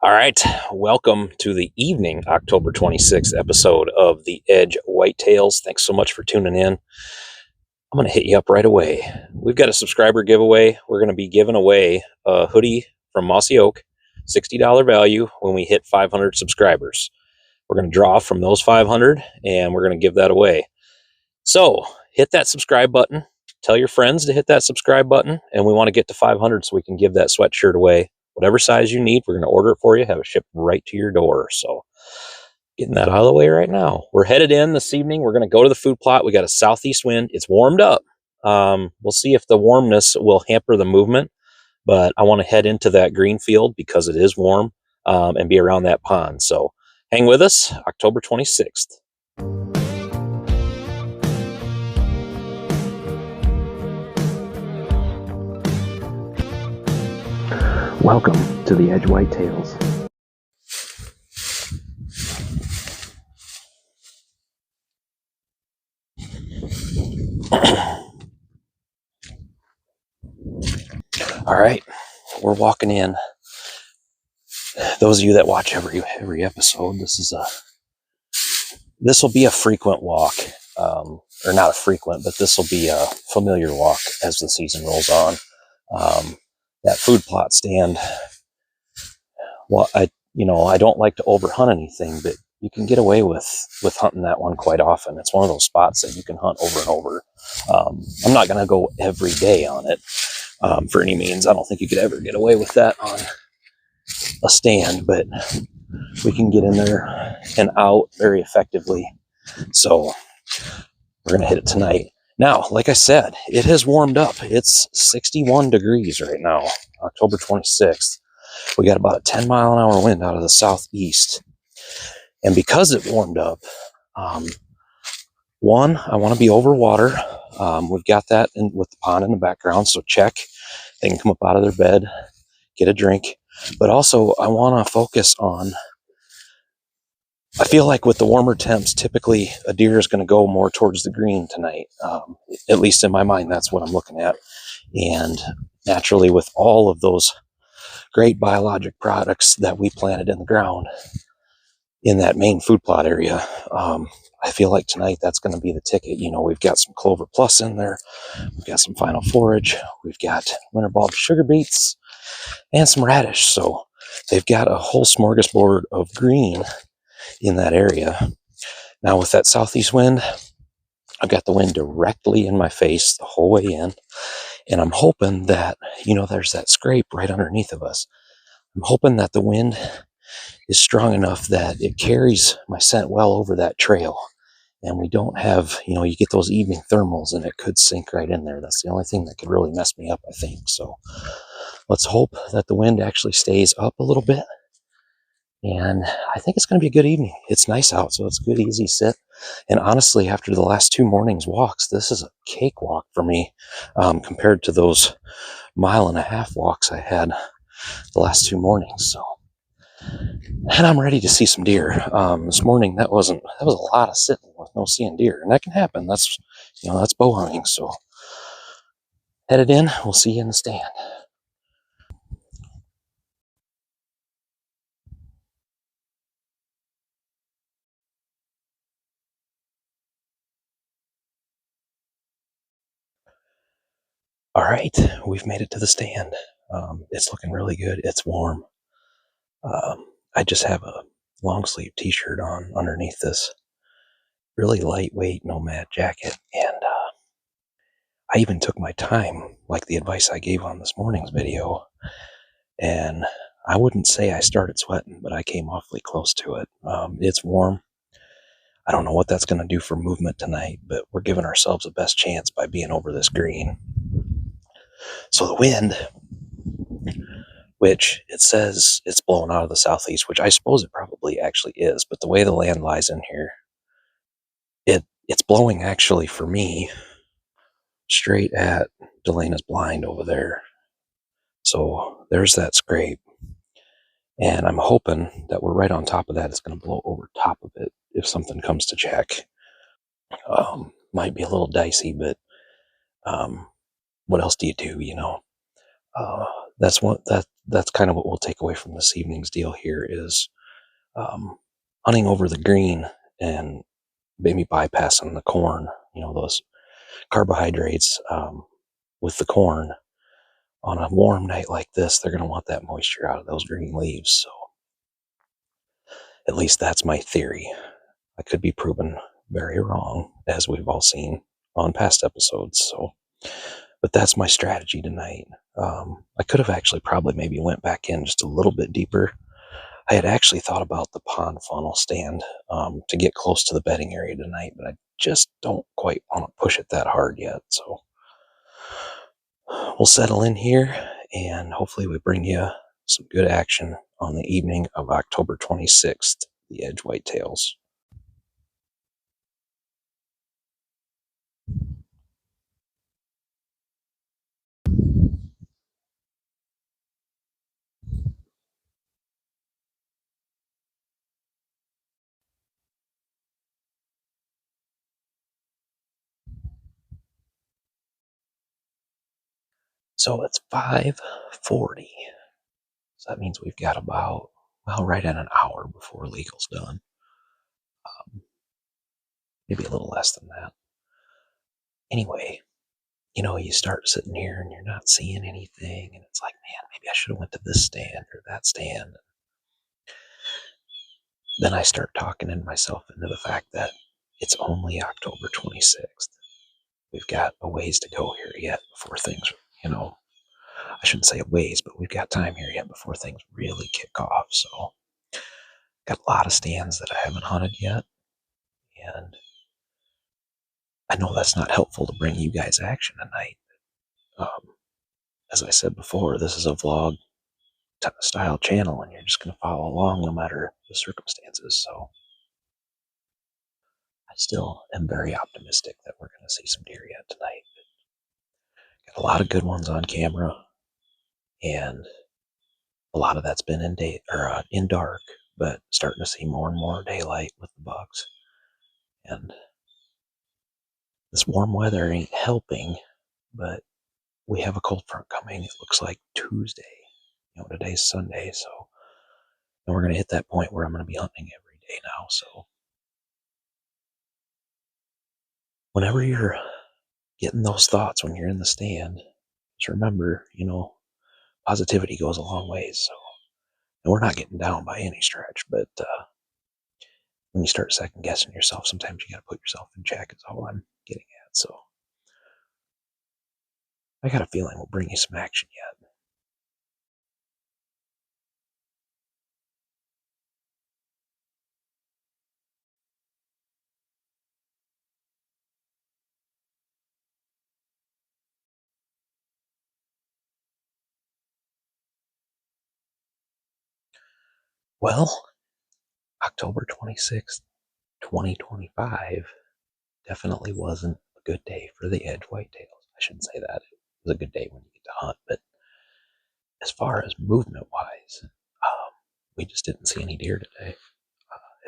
All right, welcome to the evening October 26th episode of the EDJ Whitetails. Thanks so much for tuning in. I'm going to hit you up right away. We've got a subscriber giveaway. We're going to be giving away a hoodie from Mossy Oak, $60 value when we hit 500 subscribers. We're going to draw from those 500 and we're going to give that away. So hit that subscribe button. Tell your friends to hit that subscribe button, and we want to get to 500 so we can give that sweatshirt away. Whatever size you need, we're going to order it for you, have it shipped right to your door. So getting that out of the way right now. We're headed in this evening. We're going to go to the food plot. We got a southeast wind. It's warmed up. We'll see if the warmness will hamper the movement, but I want to head into that green field because it is warm and be around that pond. So hang with us, October 26th. Welcome to the EDJ Whitetails. All right, we're walking in. Those of you that watch every episode, this will be a frequent walk, or not a frequent, but this will be a familiar walk as the season rolls on. That food plot stand. Well, I don't like to overhunt anything, but you can get away with hunting that one quite often. It's one of those spots that you can hunt over and over. I'm not going to go every day on it for any means. I don't think you could ever get away with that on a stand, but we can get in there and out very effectively. So we're going to hit it tonight. Now, like I said, it has warmed up. It's 61 degrees right now, October 26th. We got about a 10-mile-an-hour wind out of the southeast. And because it warmed up, one, I want to be over water. We've got that with the pond in the background, so check. They can come up out of their bed, get a drink. But also, I want to focus on, I feel like with the warmer temps, typically a deer is going to go more towards the green tonight. At least in my mind, that's what I'm looking at. And naturally, with all of those great biologic products that we planted in the ground in that main food plot area, I feel like tonight that's going to be the ticket. We've got some Clover Plus in there. We've got some Final Forage. We've got winter bulb sugar beets and some radish. So they've got a whole smorgasbord of green in that area. Now with that southeast wind, I've got the wind directly in my face the whole way in. And I'm hoping that, there's that scrape right underneath of us. I'm hoping that the wind is strong enough that it carries my scent well over that trail. And we don't have, you get those evening thermals and it could sink right in there. That's the only thing that could really mess me up, I think. So let's hope that the wind actually stays up a little bit. And I think it's going to be a good evening. It's nice out, so it's a good, easy sit. And honestly, after the last 2 mornings walks, this is a cakewalk for me compared to those 1.5-mile walks I had the last 2 mornings. So, and I'm ready to see some deer. This morning, that was a lot of sitting with no seeing deer, and that can happen. That's bow hunting. So, headed in. We'll see you in the stand. All right, we've made it to the stand. It's looking really good. It's warm. I just have a long sleeve t-shirt on underneath this really lightweight nomad jacket. And I even took my time, like the advice I gave on this morning's video. And I wouldn't say I started sweating, but I came awfully close to it. It's warm. I don't know what that's going to do for movement tonight, but we're giving ourselves the best chance by being over this green. So the wind, which it says it's blowing out of the southeast, which I suppose it probably actually is, but the way the land lies in here, it's blowing actually for me straight at Delena's blind over there. So there's that scrape. And I'm hoping that we're right on top of that. It's going to blow over top of it if something comes to check. Might be a little dicey, but what else do you do, that's kind of what we'll take away from this evening's deal here is um, hunting over the green and maybe bypassing the corn. Those carbohydrates with the corn on a warm night like this, they're going to want that moisture out of those green leaves. So at least that's my theory. I could be proven very wrong, as we've all seen on past episodes. So, but that's my strategy tonight. I could have actually probably maybe went back in just a little bit deeper. I had actually thought about the pond funnel stand to get close to the bedding area tonight, but I just don't quite want to push it that hard yet. So we'll settle in here and hopefully we bring you some good action on the evening of October 26th, the EDJ Whitetails. So it's 5:40. So that means we've got about, well, right at an hour before legal's done. Maybe a little less than that. Anyway, you start sitting here and you're not seeing anything, and it's like, man, maybe I should have went to this stand or that stand. Then I start talking myself into the fact that it's only October 26th. We've got a ways to go here yet before things, I shouldn't say a ways, but we've got time here yet before things really kick off. So got a lot of stands that I haven't hunted yet, and I know that's not helpful to bring you guys action tonight. Um, as I said before, this is a vlog style channel, and you're just going to follow along no matter the circumstances. So I still am very optimistic that we're going to see some deer yet tonight. Got a lot of good ones on camera, and a lot of that's been in day or in dark, but starting to see more and more daylight with the bucks. And this warm weather ain't helping, but we have a cold front coming. It looks like Tuesday. Today's Sunday, so and we're going to hit that point where I'm going to be hunting every day now. So whenever you're getting those thoughts when you're in the stand, just remember, positivity goes a long ways. So, and we're not getting down by any stretch, but when you start second guessing yourself, sometimes you got to put yourself in check. Is all I'm getting at. So I got a feeling we'll bring you some action yet. Well, October 26th, 2025 definitely wasn't a good day for the EDJ Whitetails. I shouldn't say that. It was a good day when you get to hunt, but as far as movement wise, we just didn't see any deer today.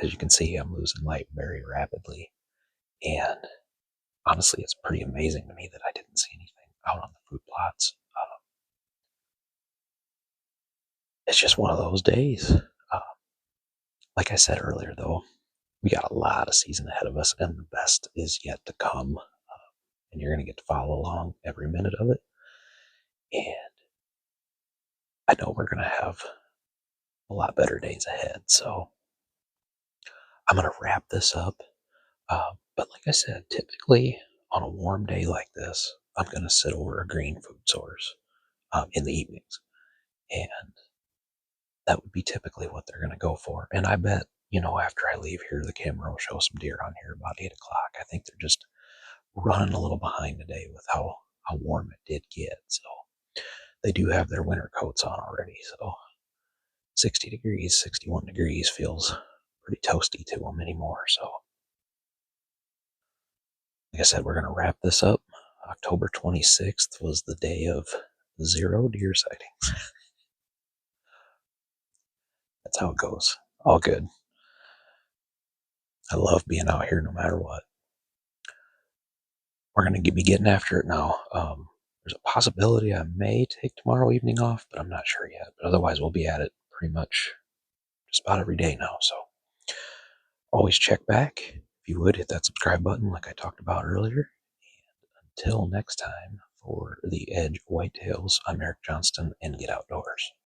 As you can see, I'm losing light very rapidly, and honestly, it's pretty amazing to me that I didn't see anything out on the food plots. It's just one of those days. Like I said earlier, though, we got a lot of season ahead of us, and the best is yet to come. And you're going to get to follow along every minute of it. And I know we're going to have a lot better days ahead. So I'm going to wrap this up. But like I said, typically on a warm day like this, I'm going to sit over a green food source in the evenings. And that would be typically what they're going to go for. And I bet, after I leave here, the camera will show some deer on here about 8 o'clock. I think they're just running a little behind today with how warm it did get. So they do have their winter coats on already. So 60 degrees, 61 degrees feels pretty toasty to them anymore. So like I said, we're going to wrap this up. October 26th was the day of 0 deer sightings. That's how it goes. All good. I love being out here no matter what. We're going to be getting after it now. There's a possibility I may take tomorrow evening off, but I'm not sure yet. But otherwise, we'll be at it pretty much just about every day now. So always check back. If you would, hit that subscribe button like I talked about earlier. Until next time, for the EDJ Whitetails, I'm Eric Johnston, and get outdoors.